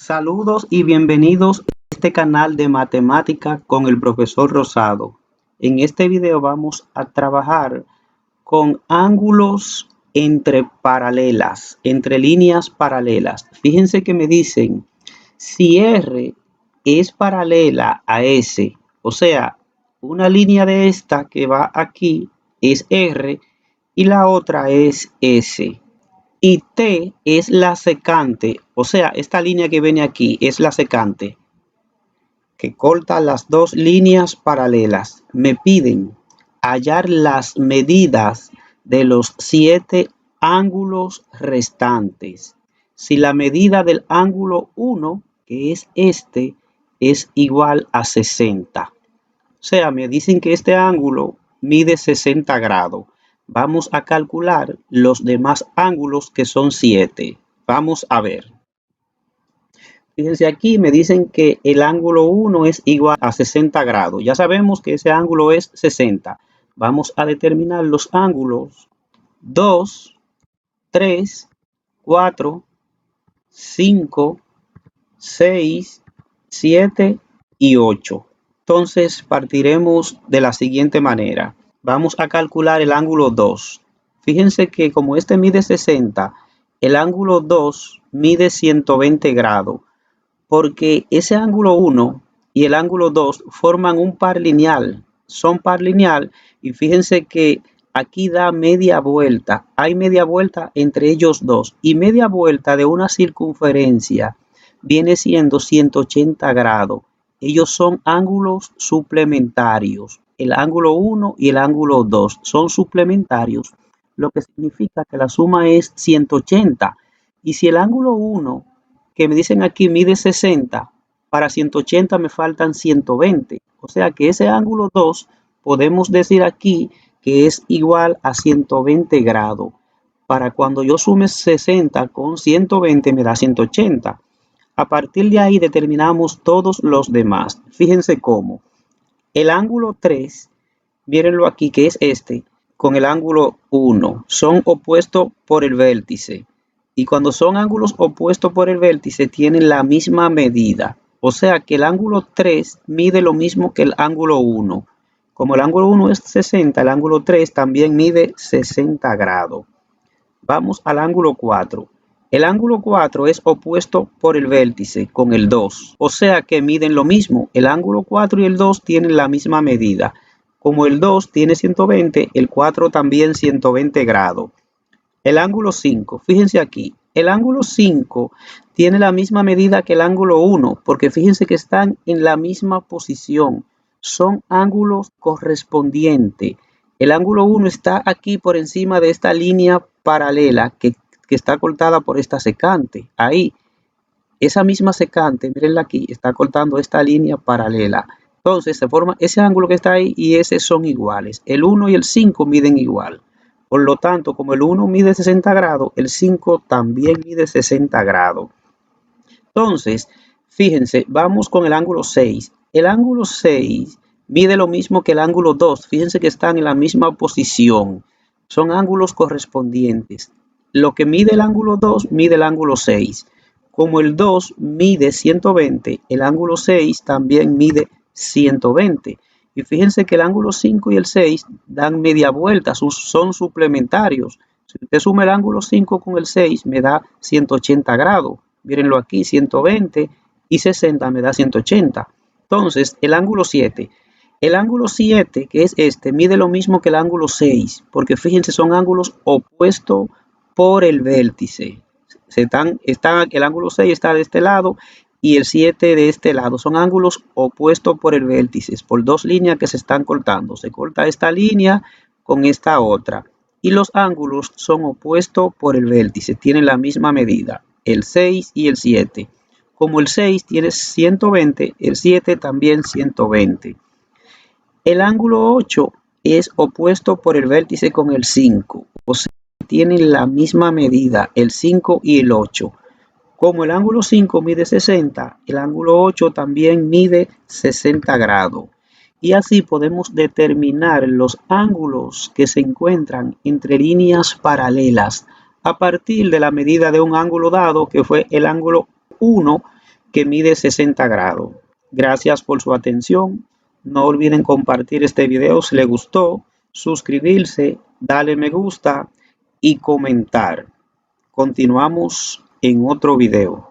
Saludos y bienvenidos a este canal de matemática con el profesor Rosado. En este video vamos a trabajar con ángulos entre paralelas, entre líneas paralelas. Fíjense que me dicen si R es paralela a S, o sea, una línea de esta que va aquí es R y la otra es S. Y T es la secante, o sea, esta línea que viene aquí es la secante, que corta las dos líneas paralelas. Me piden hallar las medidas de los 7 ángulos restantes. Si la medida del ángulo 1, que es este, es igual a 60. O sea, me dicen que este ángulo mide 60 grados. Vamos a calcular los demás ángulos que son 7. Vamos a ver. Fíjense aquí, me dicen que el ángulo 1 es igual a 60 grados. Ya sabemos que ese ángulo es 60. Vamos a determinar los ángulos 2, 3, 4, 5, 6, 7 y 8. Entonces partiremos de la siguiente manera. Vamos a calcular el ángulo 2. Fíjense que como este mide 60, el ángulo 2 mide 120 grados, porque ese ángulo 1 y el ángulo 2 forman un par lineal. Son par lineal y fíjense que aquí da media vuelta. Hay media vuelta entre ellos dos y media vuelta de una circunferencia viene siendo 180 grados. Ellos son ángulos suplementarios. El ángulo 1 y el ángulo 2 son suplementarios, lo que significa que la suma es 180. Y si el ángulo 1, que me dicen aquí, mide 60, para 180 me faltan 120. O sea que ese ángulo 2 podemos decir aquí que es igual a 120 grados. Para cuando yo sume 60 con 120 me da 180. A partir de ahí determinamos todos los demás. Fíjense cómo. El ángulo 3, mírenlo aquí que es este, con el ángulo 1, son opuestos por el vértice. Y cuando son ángulos opuestos por el vértice tienen la misma medida. O sea que el ángulo 3 mide lo mismo que el ángulo 1. Como el ángulo 1 es 60, el ángulo 3 también mide 60 grados. Vamos al ángulo 4. El ángulo 4 es opuesto por el vértice con el 2, o sea que miden lo mismo. El ángulo 4 y el 2 tienen la misma medida. Como el 2 tiene 120, el 4 también 120 grados. El ángulo 5, fíjense aquí, el ángulo 5 tiene la misma medida que el ángulo 1, porque fíjense que están en la misma posición. Son ángulos correspondientes. El ángulo 1 está aquí por encima de esta línea paralela que está cortada por esta secante. Ahí, esa misma secante, mirenla aquí, está cortando esta línea paralela. Entonces se forma ese ángulo que está ahí y ese son iguales. El 1 y el 5 miden igual. Por lo tanto, como el 1 mide 60 grados, el 5 también mide 60 grados. Entonces, fíjense, vamos con el ángulo 6. El ángulo 6 mide lo mismo que el ángulo 2. Fíjense que están en la misma posición. Son ángulos correspondientes. Lo que mide el ángulo 2 mide el ángulo 6. Como el 2 mide 120, el ángulo 6 también mide 120. Y fíjense que el ángulo 5 y el 6 dan media vuelta, son suplementarios. Si usted suma el ángulo 5 con el 6, me da 180 grados. Mírenlo aquí, 120 y 60 me da 180. Entonces, el ángulo 7. El ángulo 7, que es este, mide lo mismo que el ángulo 6, porque fíjense, son ángulos opuestos por el vértice. El ángulo 6 está de este lado y el 7 de este lado. Son ángulos opuestos por el vértice, por dos líneas que se están cortando. Se corta esta línea con esta otra. Y los ángulos son opuestos por el vértice, tienen la misma medida, el 6 y el 7. Como el 6 tiene 120, el 7 también 120. El ángulo 8 es opuesto por el vértice con el 5, o sea, tienen la misma medida, el 5 y el 8. Como el ángulo 5 mide 60, el ángulo 8 también mide 60 grados. Y así podemos determinar los ángulos que se encuentran entre líneas paralelas a partir de la medida de un ángulo dado, que fue el ángulo 1, que mide 60 grados. Gracias por su atención. No olviden compartir este video si les gustó, suscribirse, darle me gusta y comentar. Continuamos en otro video.